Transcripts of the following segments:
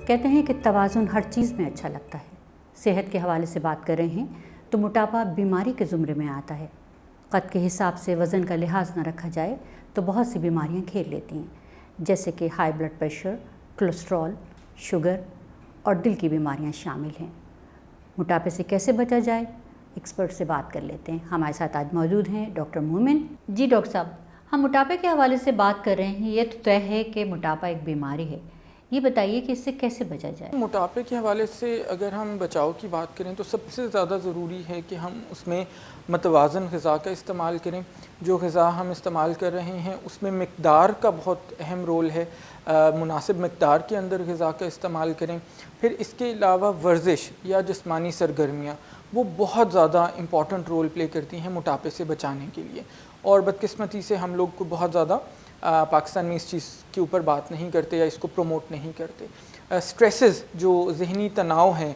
کہتے ہیں کہ توازن ہر چیز میں اچھا لگتا ہے۔ صحت کے حوالے سے بات کر رہے ہیں تو موٹاپا بیماری کے زمرے میں آتا ہے۔ قد کے حساب سے وزن کا لحاظ نہ رکھا جائے تو بہت سی بیماریاں گھیر لیتی ہیں، جیسے کہ high blood pressure, cholesterol, sugar اور دل کی بیماریاں شامل ہیں۔ موٹاپے سے کیسے بچا جائے، ایکسپرٹ سے بات کر لیتے ہیں۔ ہمارے ساتھ آج موجود ہیں ڈاکٹر مومن۔ جی ڈاکٹر صاحب، ہم موٹاپے کے حوالے سے بات کر رہے ہیں، یہ تو طے ہے کہ موٹاپا ایک بیماری ہے، یہ بتائیے کہ اس سے کیسے بچا جائے؟ موٹاپے کے حوالے سے اگر ہم بچاؤ کی بات کریں تو سب سے زیادہ ضروری ہے کہ ہم اس میں متوازن غذا کا استعمال کریں۔ جو غذا ہم استعمال کر رہے ہیں اس میں مقدار کا بہت اہم رول ہے، مناسب مقدار کے اندر غذا کا استعمال کریں۔ پھر اس کے علاوہ ورزش یا جسمانی سرگرمیاں وہ بہت زیادہ امپورٹنٹ رول پلے کرتی ہیں موٹاپے سے بچانے کے لیے، اور بدقسمتی سے ہم لوگ کو بہت زیادہ پاکستان میں اس چیز کے اوپر بات نہیں کرتے یا اس کو پروموٹ نہیں کرتے۔ سٹریسز جو ذہنی تناؤ ہیں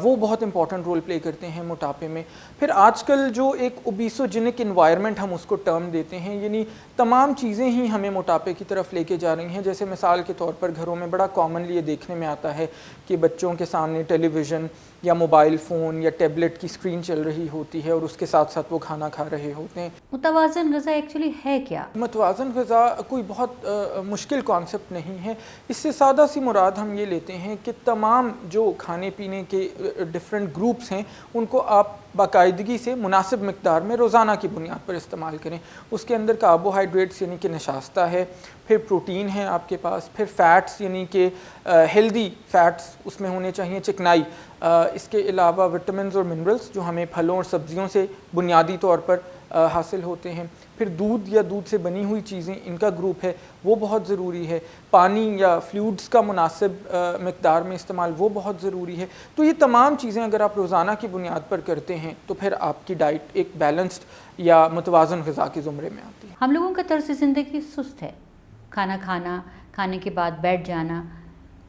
وہ بہت امپورٹنٹ رول پلے کرتے ہیں موٹاپے میں۔ پھر آج کل جو ایک اوبیسوجینک انوائرمنٹ ہم اس کو ٹرم دیتے ہیں، یعنی تمام چیزیں ہی ہمیں موٹاپے کی طرف لے کے جا رہی ہیں۔ جیسے مثال کے طور پر گھروں میں بڑا کامنلی یہ دیکھنے میں آتا ہے کہ بچوں کے سامنے ٹیلی ویژن یا موبائل فون یا ٹیبلٹ کی اسکرین چل رہی ہوتی ہے اور اس کے ساتھ ساتھ وہ کھانا کھا رہے ہوتے ہیں۔ متوازن غذا ایکچولی ہے کیا؟ متوازن غذا کوئی بہت مشکل کانسیپٹ نہیں ہے۔ اس سے سادہ سی مراد ہم یہ لیتے ہیں کہ تمام جو کھانے پینے کے ڈفرینٹ گروپس ہیں ان کو آپ باقاعدگی سے مناسب مقدار میں روزانہ کی بنیاد پر استعمال کریں۔ اس کے اندر کاربوہائیڈریٹس یعنی کہ نشاستہ ہے، پھر پروٹین ہے آپ کے پاس، پھر فیٹس یعنی کہ ہیلدی فیٹس اس میں ہونے چاہیے، چکنائی، اس کے علاوہ وٹامنز اور منرلز جو ہمیں پھلوں اور سبزیوں سے بنیادی طور پر حاصل ہوتے ہیں، پھر دودھ یا دودھ سے بنی ہوئی چیزیں ان کا گروپ ہے وہ بہت ضروری ہے، پانی یا فلوئڈز کا مناسب مقدار میں استعمال وہ بہت ضروری ہے۔ تو یہ تمام چیزیں اگر آپ روزانہ کی بنیاد پر کرتے ہیں تو پھر آپ کی ڈائٹ ایک بیلنسڈ یا متوازن غذا کے زمرے میں آتی ہے۔ ہم لوگوں کا طرز زندگی سست ہے، کھانا کھانا، کھانے کے بعد بیٹھ جانا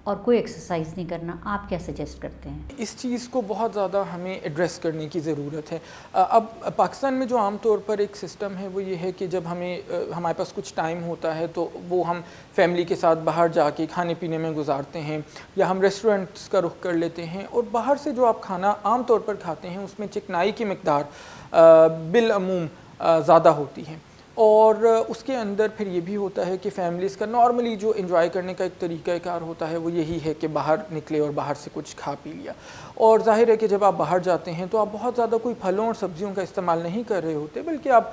اور کوئی ایکسرسائز نہیں کرنا، آپ کیا سجیسٹ کرتے ہیں؟ اس چیز کو بہت زیادہ ہمیں ایڈریس کرنے کی ضرورت ہے۔ اب پاکستان میں جو عام طور پر ایک سسٹم ہے وہ یہ ہے کہ جب ہمارے پاس کچھ ٹائم ہوتا ہے تو وہ ہم فیملی کے ساتھ باہر جا کے کھانے پینے میں گزارتے ہیں، یا ہم ریسٹورنٹس کا رخ کر لیتے ہیں، اور باہر سے جو آپ کھانا عام طور پر کھاتے ہیں اس میں چکنائی کی مقدار بالعموم زیادہ ہوتی ہے، اور اس کے اندر پھر یہ بھی ہوتا ہے کہ فیملیز کا نارملی جو انجوائے کرنے کا ایک طریقہ کار ہوتا ہے وہ یہی ہے کہ باہر نکلے اور باہر سے کچھ کھا پی لیا، اور ظاہر ہے کہ جب آپ باہر جاتے ہیں تو آپ بہت زیادہ کوئی پھلوں اور سبزیوں کا استعمال نہیں کر رہے ہوتے، بلکہ آپ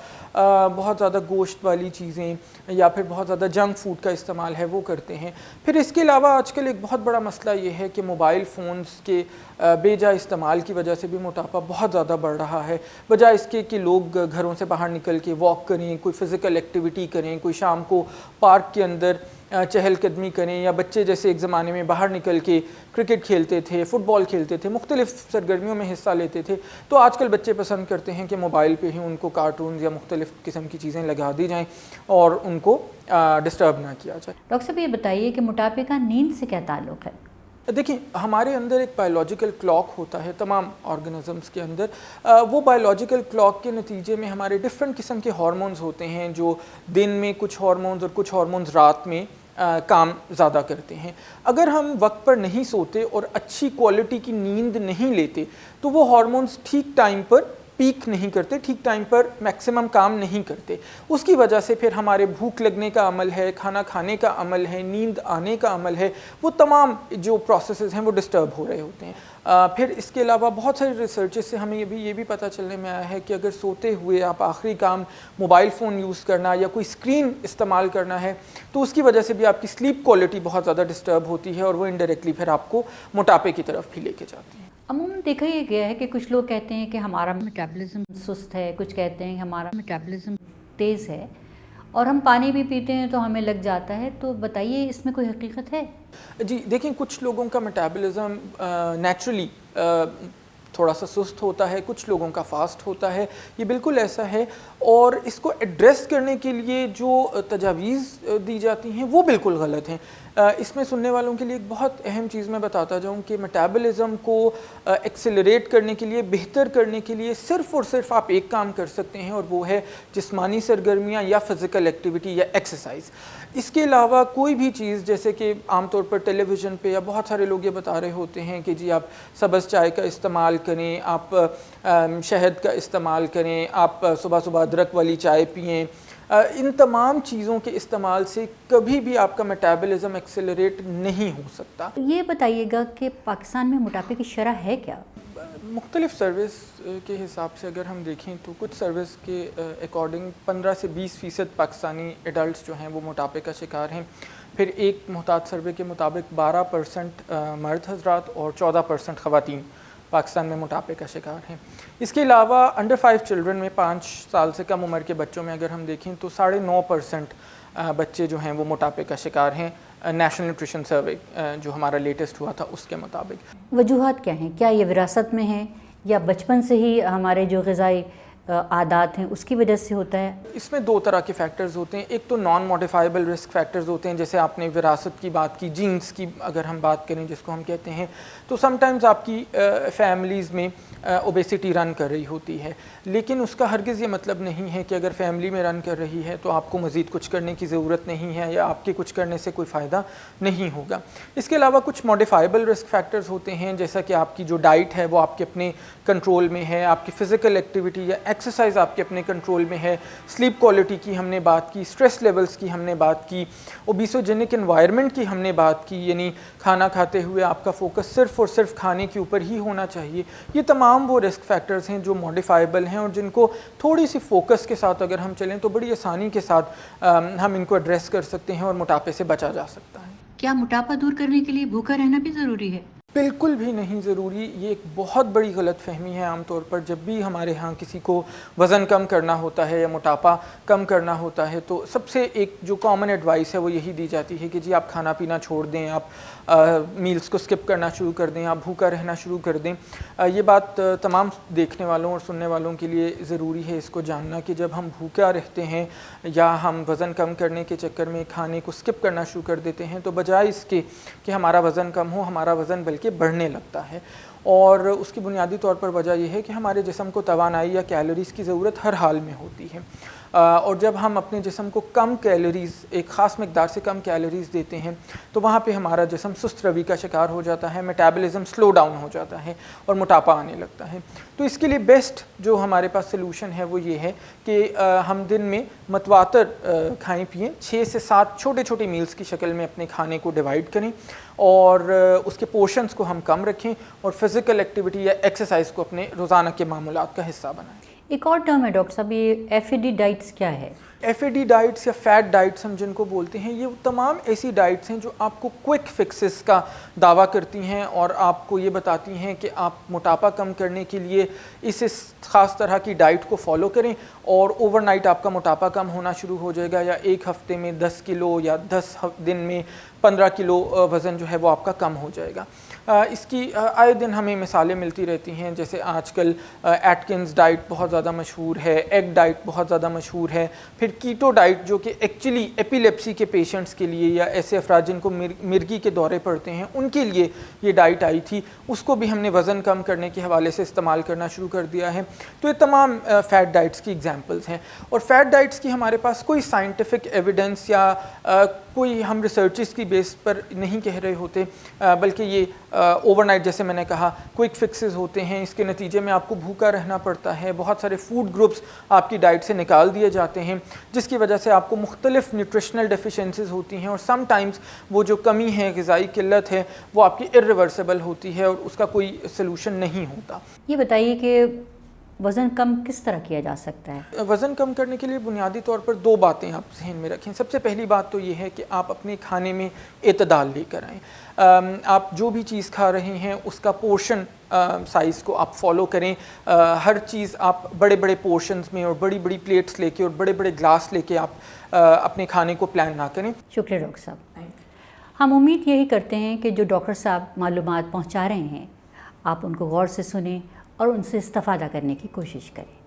بہت زیادہ گوشت والی چیزیں یا پھر بہت زیادہ جنک فوڈ کا استعمال ہے وہ کرتے ہیں۔ پھر اس کے علاوہ آج کل ایک بہت بڑا مسئلہ یہ ہے کہ موبائل فونز کے بے جا استعمال کی وجہ سے بھی موٹاپا بہت زیادہ بڑھ رہا ہے، بجائے اس کے کہ لوگ گھروں سے باہر نکل کے واک کریں، کوئی فزیکل ایکٹیویٹی کریں، کوئی شام کو پارک کے اندر چہل قدمی کریں، یا بچے جیسے ایک زمانے میں باہر نکل کے کرکٹ کھیلتے تھے، فٹ بال کھیلتے تھے، مختلف سرگرمیوں میں حصہ لیتے تھے، تو آج کل بچے پسند کرتے ہیں کہ موبائل پہ ہی ان کو کارٹونز یا مختلف قسم کی چیزیں لگا دی جائیں اور ان کو ڈسٹرب نہ کیا جائے۔ ڈاکٹر صاحب یہ بتائیے کہ موٹاپے کا نیند سے کیا تعلق ہے؟ دیکھیں، ہمارے اندر ایک بایولوجیکل کلاک ہوتا ہے تمام آرگنزمس کے اندر، وہ بایولوجیکل کلاک کے نتیجے میں ہمارے ڈفرینٹ قسم کے ہارمونز ہوتے ہیں، جو دن میں کچھ ہارمونز اور کچھ ہارمونز رات میں کام زیادہ کرتے ہیں۔ اگر ہم وقت پر نہیں سوتے اور اچھی کوالٹی کی نیند نہیں لیتے تو وہ ہارمونز ٹھیک ٹائم پر پیک نہیں کرتے، ٹھیک ٹائم پر میکسیمم کام نہیں کرتے، اس کی وجہ سے پھر ہمارے بھوک لگنے کا عمل ہے، کھانا کھانے کا عمل ہے، نیند آنے کا عمل ہے، وہ تمام جو پروسیسز ہیں وہ ڈسٹرب ہو رہے ہوتے ہیں۔ پھر اس کے علاوہ بہت ساری ریسرچز سے ہمیں یہ بھی پتہ چلنے میں آیا ہے کہ اگر سوتے ہوئے آپ آخری کام موبائل فون یوز کرنا یا کوئی اسکرین استعمال کرنا ہے تو اس کی وجہ سے بھی آپ کی سلیپ کوالٹی بہت زیادہ ڈسٹرب ہوتی ہے، اور وہ انڈائریکٹلی پھر آپ کو موٹاپے کی طرف بھی لے کے جاتی ہے۔ عموماً دیکھا یہ گیا ہے کہ کچھ لوگ کہتے ہیں کہ ہمارا میٹابولزم سست ہے، کچھ کہتے ہیں کہ ہمارا میٹابولزم تیز ہے، اور ہم پانی بھی پیتے ہیں تو ہمیں لگ جاتا ہے، تو بتائیے اس میں کوئی حقیقت ہے؟ جی دیکھیں، کچھ لوگوں کا میٹابولزم نیچرلی تھوڑا سا سست ہوتا ہے، کچھ لوگوں کا فاسٹ ہوتا ہے، یہ بالکل ایسا ہے. اور اس کو ایڈریس کرنے کے لیے جو تجاویز دی جاتی ہیں وہ بالکل غلط ہیں. اس میں سننے والوں کے لیے ایک بہت اہم چیز میں بتاتا جاؤں کہ میٹابولزم کو ایکسیلریٹ کرنے کے لیے، بہتر کرنے کے لیے صرف اور صرف آپ ایک کام کر سکتے ہیں، اور وہ ہے جسمانی سرگرمیاں یا فزیکل ایکٹیویٹی یا ایکسرسائز. اس کے علاوہ کوئی بھی چیز، جیسے کہ عام طور پر ٹیلی ویژن پہ یا بہت سارے لوگ یہ بتا رہے ہوتے ہیں کہ جی آپ سبز چائے کا استعمال کریں، آپ شہد کا استعمال کریں، آپ صبح صبح ادرک والی چائے پئیں، ان تمام چیزوں کے استعمال سے کبھی بھی آپ کا میٹابولزم ایکسیلریٹ نہیں ہو سکتا. یہ بتائیے گا کہ پاکستان میں موٹاپے کی شرح ہے کیا؟ مختلف سروس کے حساب سے اگر ہم دیکھیں تو کچھ سروس کے اکارڈنگ 15 سے 20% پاکستانی ایڈلٹس جو ہیں وہ موٹاپے کا شکار ہیں. پھر ایک محتاط سروے کے مطابق 12% مرد حضرات اور 14% خواتین پاکستان میں موٹاپے کا شکار ہیں. اس کے علاوہ انڈر 5 چلڈرن میں 5 سال سے کم عمر کے بچوں میں اگر ہم دیکھیں تو 9.5% بچے جو ہیں وہ موٹاپے کا شکار ہیں. نیشنل نیوٹریشن سروے جو ہمارا لیٹسٹ ہوا تھا اس کے مطابق. وجوہات کیا ہیں؟ کیا یہ وراثت میں ہے یا بچپن سے ہی ہمارے جو غذائی عادات ہیں اس کی وجہ سے ہوتا ہے؟ اس میں 2 طرح کے فیکٹرز ہوتے ہیں. ایک تو نان موڈیفائبل رسک فیکٹرز ہوتے ہیں، جیسے آپ نے وراثت کی بات کی، جینز کی اگر ہم بات کریں جس کو ہم کہتے ہیں، تو سم ٹائمز آپ کی فیملیز میں اوبیسٹی رن کر رہی ہوتی ہے، لیکن اس کا ہرگز یہ مطلب نہیں ہے کہ اگر فیملی میں رن کر رہی ہے تو آپ کو مزید کچھ کرنے کی ضرورت نہیں ہے یا آپ کے کچھ کرنے سے کوئی فائدہ نہیں ہوگا. اس کے علاوہ کچھ موڈیفائبل رسک فیکٹرز ہوتے ہیں، جیسا کہ آپ کی جو ڈائٹ ہے وہ آپ کے اپنے کنٹرول میں ہے، آپ کی فزیکل ایکٹیویٹی یا ایکسرسائز آپ کے اپنے کنٹرول میں ہے، سلیپ کوالٹی کی ہم نے بات کی، اسٹریس لیولز کی ہم نے بات کی، اوبیسوجینک انوائرمنٹ کی ہم نے بات کی، یعنی کھانا کھاتے ہوئے آپ کا فوکس صرف اور صرف کھانے کے اوپر ہی ہونا چاہیے. یہ تمام وہ رسک فیکٹرز ہیں جو موڈیفائبل ہیں اور جن کو تھوڑی سی فوکس کے ساتھ اگر ہم چلیں تو بڑی آسانی کے ساتھ ہم ان کو ایڈریس کر سکتے ہیں اور موٹاپے سے بچا جا سکتا ہے. کیا موٹاپا دور کرنے کے لیے بھوکا رہنا بھی ضروری ہے؟ بالکل بھی نہیں ضروری. یہ ایک بہت بڑی غلط فہمی ہے. عام طور پر جب بھی ہمارے ہاں کسی کو وزن کم کرنا ہوتا ہے یا موٹاپا کم کرنا ہوتا ہے تو سب سے ایک جو کامن ایڈوائس ہے وہ یہی دی جاتی ہے کہ جی آپ کھانا پینا چھوڑ دیں، آپ میلز کو سکپ کرنا شروع کر دیں، آپ بھوکا رہنا شروع کر دیں. یہ بات تمام دیکھنے والوں اور سننے والوں کے لیے ضروری ہے اس کو جاننا کہ جب ہم بھوکا رہتے ہیں یا ہم وزن کم کرنے کے چکر میں کھانے کو سکپ کرنا شروع کر دیتے ہیں تو بجائے اس کے کہ ہمارا وزن کم ہو، ہمارا وزن بلکہ بڑھنے لگتا ہے. اور اس کی بنیادی طور پر وجہ یہ ہے کہ ہمارے جسم کو توانائی یا کیلوریز کی ضرورت ہر حال میں ہوتی ہے، اور جب ہم اپنے جسم کو کم کیلوریز، ایک خاص مقدار سے کم کیلوریز دیتے ہیں تو وہاں پہ ہمارا جسم سست روی کا شکار ہو جاتا ہے، میٹابولزم سلو ڈاؤن ہو جاتا ہے اور موٹاپا آنے لگتا ہے. تو اس کے لیے بیسٹ جو ہمارے پاس سلوشن ہے وہ یہ ہے کہ ہم دن میں متواتر کھائیں پئیں، 6 سے 7 چھوٹے چھوٹے میلز کی شکل میں اپنے کھانے کو ڈیوائڈ کریں اور اس کے پورشنز کو ہم کم رکھیں اور فزیکل ایکٹیویٹی یا ایکسرسائز کو اپنے روزانہ کے معمولات کا حصہ بنائیں. ایک اور ٹرم ہے ڈاکٹر صاحب، یہ ایف اے ڈی ڈائٹس کیا ہے؟ ایف اے ڈی ڈائٹس یا فیٹ ڈائٹس ہم جن کو بولتے ہیں، یہ تمام ایسی ڈائٹس ہیں جو آپ کو کوئک فکسز کا دعویٰ کرتی ہیں اور آپ کو یہ بتاتی ہیں کہ آپ موٹاپا کم کرنے کے لیے اس خاص طرح کی ڈائٹ کو فالو کریں اور اوور نائٹ آپ کا موٹاپا کم ہونا شروع ہو جائے گا، یا ایک ہفتے میں 10 کلو یا 10 دن میں 15 کلو وزن جو ہے وہ آپ کا کم ہو جائے گا. اس کی آئے دن ہمیں مثالیں ملتی رہتی ہیں، جیسے آج کل ایٹکنز ڈائٹ بہت زیادہ مشہور ہے، ایگ ڈائٹ بہت زیادہ مشہور ہے، پھر کیٹو ڈائٹ جو کہ ایکچولی ایپیلیپسی کے پیشنٹس کے لیے یا ایسے افراد جن کو مرگی کے دورے پڑتے ہیں ان کے لیے یہ ڈائٹ آئی تھی، اس کو بھی ہم نے وزن کم کرنے کے حوالے سے استعمال کرنا شروع کر دیا ہے. تو یہ تمام فیٹ ڈائٹس کی ایگزامپلس ہیں، اور فیٹ ڈائٹس کی ہمارے پاس کوئی سائنٹیفک ایویڈنس یا کوئی ہم ریسرچز کی بیس پر نہیں کہہ رہے ہوتے، بلکہ یہ اوور نائٹ جیسے میں نے کہا کوئک فکسز ہوتے ہیں. اس کے نتیجے میں آپ کو بھوکا رہنا پڑتا ہے، بہت سارے فوڈ گروپس آپ کی ڈائٹ سے نکال دیے جاتے ہیں جس کی وجہ سے آپ کو مختلف نیوٹریشنل ڈیفیشنسیز ہوتی ہیں، اور سم ٹائمز وہ جو کمی ہے، غذائی قلت ہے، وہ آپ کی irreversible ہوتی ہے اور اس کا کوئی سلوشن نہیں ہوتا. یہ بتائیے کہ وزن کم کس طرح کیا جا سکتا ہے؟ وزن کم کرنے کے لیے بنیادی طور پر 2 باتیں آپ ذہن میں رکھیں. سب سے پہلی بات تو یہ ہے کہ آپ اپنے کھانے میں اعتدال لے کر آئیں. آپ جو بھی چیز کھا رہے ہیں اس کا پورشن سائز کو آپ فالو کریں. ہر چیز آپ بڑے بڑے پورشنز میں اور بڑی بڑی پلیٹس لے کے اور بڑے بڑے گلاس لے کے آپ اپنے کھانے کو پلان نہ کریں. شکریہ ڈاکٹر صاحب. ہم امید یہی کرتے ہیں کہ جو ڈاکٹر صاحب معلومات پہنچا رہے ہیں آپ ان کو غور سے سنیں اور ان سے استفادہ کرنے کی کوشش کریں۔